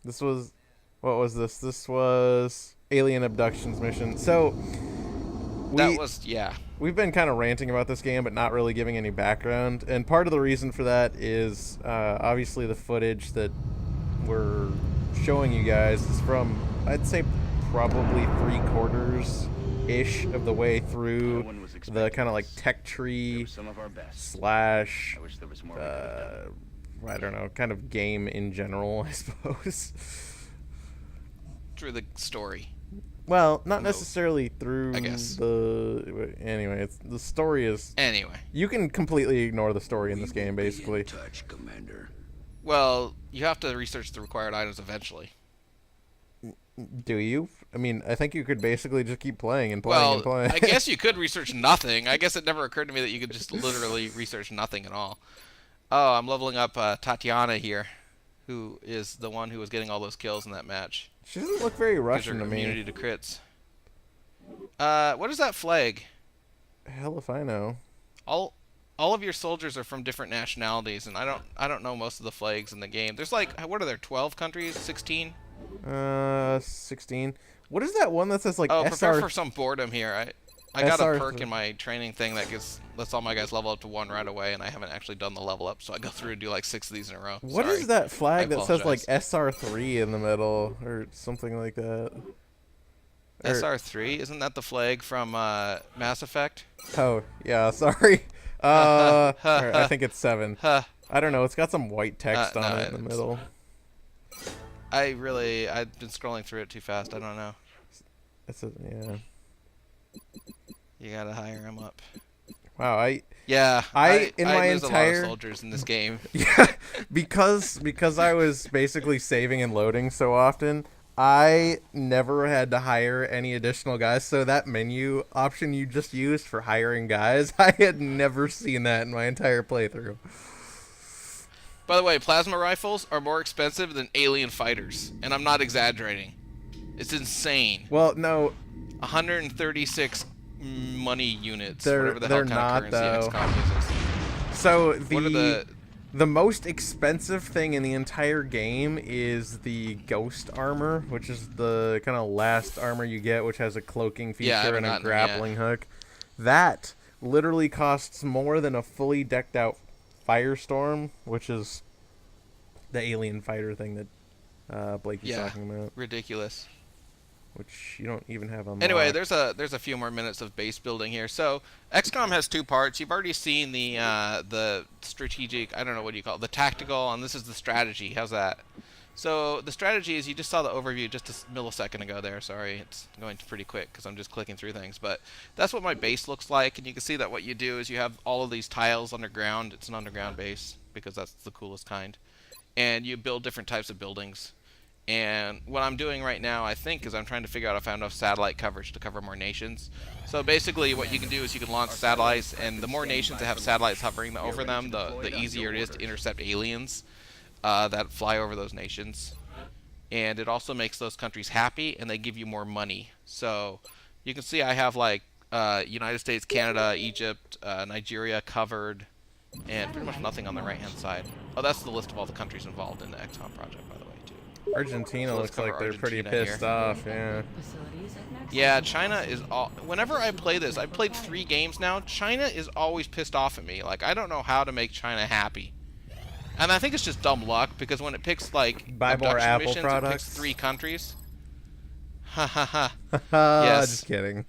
This was, what was this? This was alien abductions mission. So That we was, yeah. we've been kind of ranting about this game, but not really giving any background. And part of the reason for that is obviously the footage that we're showing you guys is from, I'd say, probably 3/4 ish of the way No through one was the expecting kind of like this. tech They tree were some of our best. slash I wish there was more we could have done. I don't know, kind of game in general, I suppose. Through the story, Well, not No. necessarily through I guess. the. Anyway, the story is. anyway. You can completely ignore the story in this game, basically. Touch, Commander. Well, you have to research the required items eventually. Do you? I mean, I think you could basically just keep playing and playing and Well, playing. I guess you could research nothing. I guess it never occurred to me that you could just literally research nothing at all. Oh, I'm leveling up Tatiana here, who is the one who was getting all those kills in that match. She doesn't look very Gives her Russian to immunity me. to crits. What is that flag? Hell if I know. All of your soldiers are from different nationalities, and I don't know most of the flags in the game. There's like, what are there, 12 countries, 16? 16. What is that one that says like Oh, prepare SR? for some boredom here. I got a SR perk in my training thing that lets all my guys level up to 1 right away, and I haven't actually done the level up, so I go through and do like 6 of these in a row. What Sorry. is that flag I that says like apologize. SR3 in the middle or something like that? Or- SR3? Isn't that the flag from Mass Effect? Oh, yeah, sorry. Alright, I think it's 7. Huh. I don't know. It's got some white text No, on it in the it's- middle. I've been scrolling through it too fast. I don't know. Yeah. You gotta hire him up. Wow. Yeah, In I my lose a lot entire- of soldiers in this game. Yeah. Because I was basically saving and loading so often, I never had to hire any additional guys. So that menu option you just used for hiring guys, I had never seen that in my entire playthrough. By the way, plasma rifles are more expensive than alien fighters, and I'm not exaggerating. It's insane. Well, no, 136 money units, They're- whatever the hell they're kind not, of though. currency XCOM uses. so What are the most expensive thing in the entire game is the ghost armor, which is the kind of last armor you get, which has a cloaking feature Yeah, I haven't and a gotten them yet. grappling hook. That literally costs more than a fully decked out Firestorm, which is the alien fighter thing that Blakey's Yeah. talking about, ridiculous? which you don't even have on. Anyway, there's a few more minutes of base building here. So XCOM has 2 parts. You've already seen the strategic, I don't know what you call it, the tactical, and this is the strategy. How's that? So the strategy is, you just saw the overview just a millisecond ago there. Sorry, it's going pretty quick because I'm just clicking through things. But that's what my base looks like, and you can see that what you do is you have all of these tiles underground. It's an underground base because that's the coolest kind. And you build different types of buildings. And what I'm doing right now, I think, is I'm trying to figure out if I have enough satellite coverage to cover more nations. So basically what you can do is you can launch satellites, and the more nations that have satellites hovering over them, the easier it is to intercept aliens that fly over those nations. And it also makes those countries happy, and they give you more money. So you can see I have like United States, Canada, Egypt, Nigeria covered, and pretty much nothing on the right-hand side. Oh, that's the list of all the countries involved in the XCOM project, by the way, too. Argentina So let's looks like cover they're pretty Argentina pissed here. off. Yeah. Yeah, China is all. Whenever I play this, I've played 3 games now. China is always pissed off at me. Like, I don't know how to make China happy. And I think it's just dumb luck, because when it picks, like, Buy more abduction Apple missions, it products. picks 3 countries. Ha ha ha. Yes. Just kidding.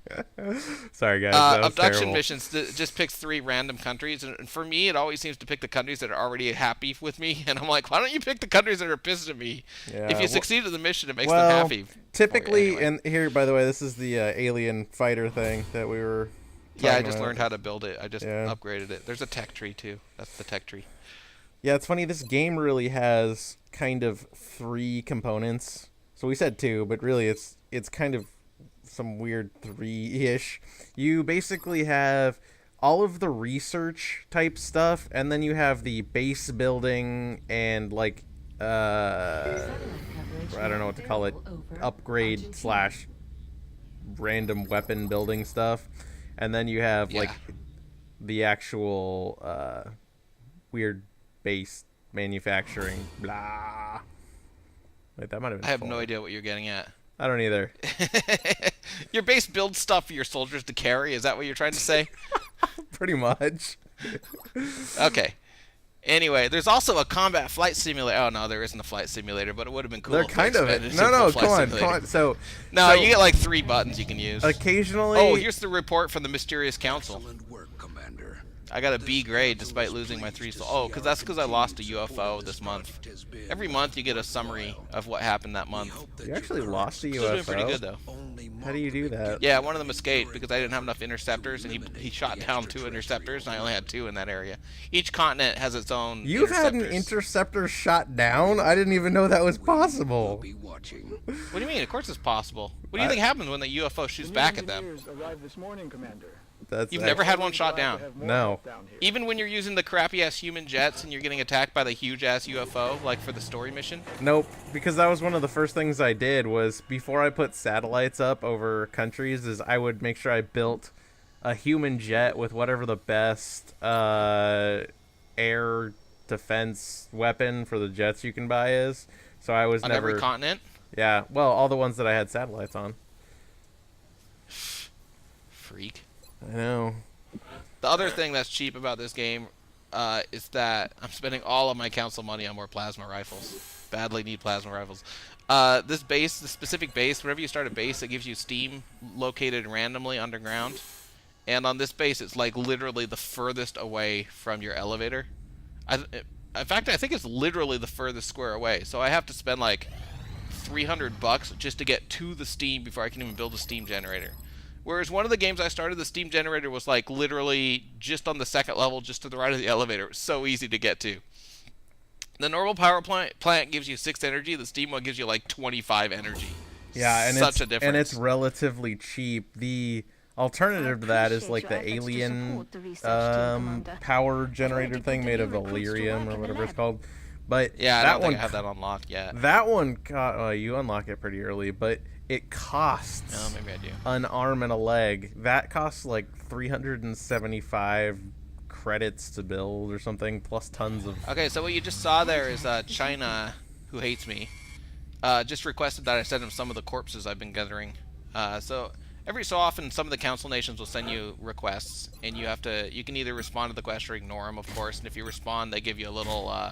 Sorry, guys. That was Abduction terrible. missions just picks 3 random countries, and for me, it always seems to pick the countries that are already happy with me, and I'm like, why don't you pick the countries that are pissed at me? Yeah, If you wh- succeed at the mission, it makes well, them happy. Typically, Anyway. and here, by the way, this is the alien fighter thing that we were. Yeah, I talking just about. learned how to build it. I just Yeah. upgraded it. There's a tech tree, too. That's the tech tree. Yeah, it's funny. This game really has kind of 3 components. So we said 2, but really it's kind of some weird 3-ish. You basically have all of the research type stuff, and then you have the base building and like I don't know what to call it, upgrade slash random weapon building stuff, and then you have like Yeah. the actual weird base manufacturing blah. Wait, that might have been I have 4. no idea what you're getting at. I don't either. Your base builds stuff for your soldiers to carry. Is that what you're trying to say? Pretty much. Okay. Anyway, there's also a combat flight simulator. Oh no, there isn't a flight simulator, but it would have been cool. They're if they kind of expanded it no, to a no. full Come flight on, simulator. come on. So No, so you get like 3 buttons you can use. occasionally. Oh, here's the report from the Mysterious Council. Excellent work, Commander. I got a B grade despite losing my 3 souls. Oh, that's because I lost a UFO this month. Every month you get a summary of what happened that month. You actually lost a Still doing UFO. pretty good though. How do you do that? Yeah, one of them escaped because I didn't have enough interceptors, and he shot down 2 interceptors, and I only had 2 in that area. Each continent has its own. You've had an interceptors. interceptor shot down? I didn't even know that was possible. Be watching. What do you mean? Of course it's possible. What do you think happens when the UFO shoots back at them? Arrived this morning, Commander. That's You've never had one shot down. No. Even when you're using the crappy ass human jets and you're getting attacked by the huge ass UFO, like for the story mission. Nope, because that was one of the first things I did was before I put satellites up over countries is I would make sure I built a human jet with whatever the best air defense weapon for the jets you can buy is. So I was On never every continent. Yeah, well, all the ones that I had satellites on. Freak. I know. The other thing that's cheap about this game is that I'm spending all of my council money on more plasma rifles. Badly need plasma rifles. This base, the specific base, whenever you start a base, it gives you steam located randomly underground. And on this base, it's like literally the furthest away from your elevator. In fact, I think it's literally the furthest square away. So I have to spend like $300 just to get to the steam before I can even build a steam generator. Whereas one of the games I started, the steam generator was like literally just on the 2nd level, just to the right of the elevator. It was so easy to get to. The normal power plant gives you 6 energy. The steam one gives you like 25 energy. Yeah, and such it's a difference. and it's relatively cheap. The alternative to that is like the alien power generator thing made of Illyrium or whatever it's called. But Yeah, I that don't one think I have that unlocked yet. that one you unlock it pretty early, but it costs Oh, maybe I do. an arm and a leg. That costs like 375 credits to build or something, plus tons of. Okay, so what you just saw there is China, who hates me, just requested that I send him some of the corpses I've been gathering. So every so often, some of the council nations will send you requests, and you can either respond to the quest or ignore them, of course. And if you respond, they give you a little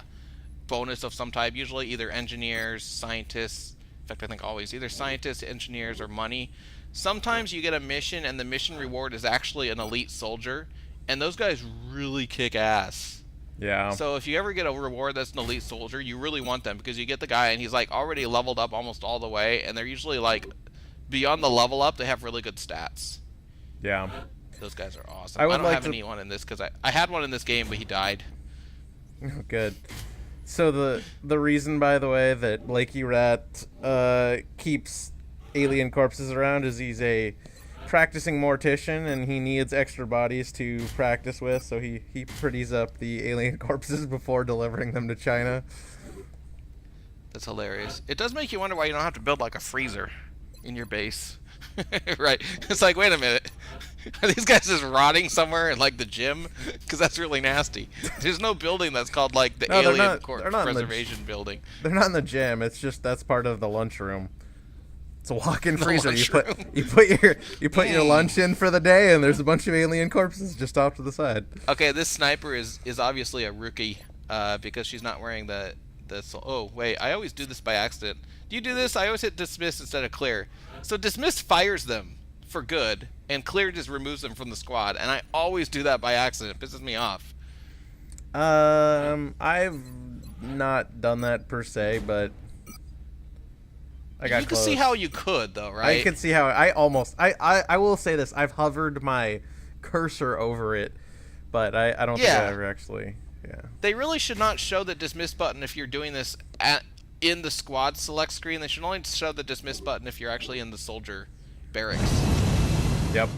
bonus of some type, usually either engineers, scientists. In fact, I think always either scientists, engineers, or money. Sometimes you get a mission, and the mission reward is actually an elite soldier, and those guys really kick ass. Yeah. So if you ever get a reward that's an elite soldier, you really want them, because you get the guy and he's like already leveled up almost all the way, and they're usually like beyond the level up, they have really good stats. Yeah. Those guys are awesome. I I, would don't like have to- any one in this because I had one in this game, but he died. Good. So the reason, by the way, that Lakey Rat keeps alien corpses around is he's a practicing mortician and he needs extra bodies to practice with, so he pretties up the alien corpses before delivering them to China. That's hilarious. It does make you wonder why you don't have to build like a freezer in your base. Right. It's like, wait a minute. Are these guys just rotting somewhere in like the gym? Because that's really nasty. There's no building that's called like the No, they're alien not- corpse they're not in the- preservation building. They're not in the gym. It's just that's part of the lunchroom. It's a walk-in The freezer. lunchroom. You put your lunch in for the day, and there's a bunch of alien corpses just off to the side. Okay, this sniper is obviously a rookie because she's not wearing the oh wait, I always do this by accident. Do you do this? I always hit dismiss instead of clear. So dismiss fires them for good, and clear just removes them from the squad, and I always do that by accident. It pisses me off. I've not done that per se, but I got You can close. see how you could though, right? I can see how I will say this. I've hovered my cursor over it, but I don't think I Yeah. ever actually. Yeah. They really should not show the dismiss button if you're doing this in the squad select screen. They should only show the dismiss button if you're actually in the soldier barracks. Yep.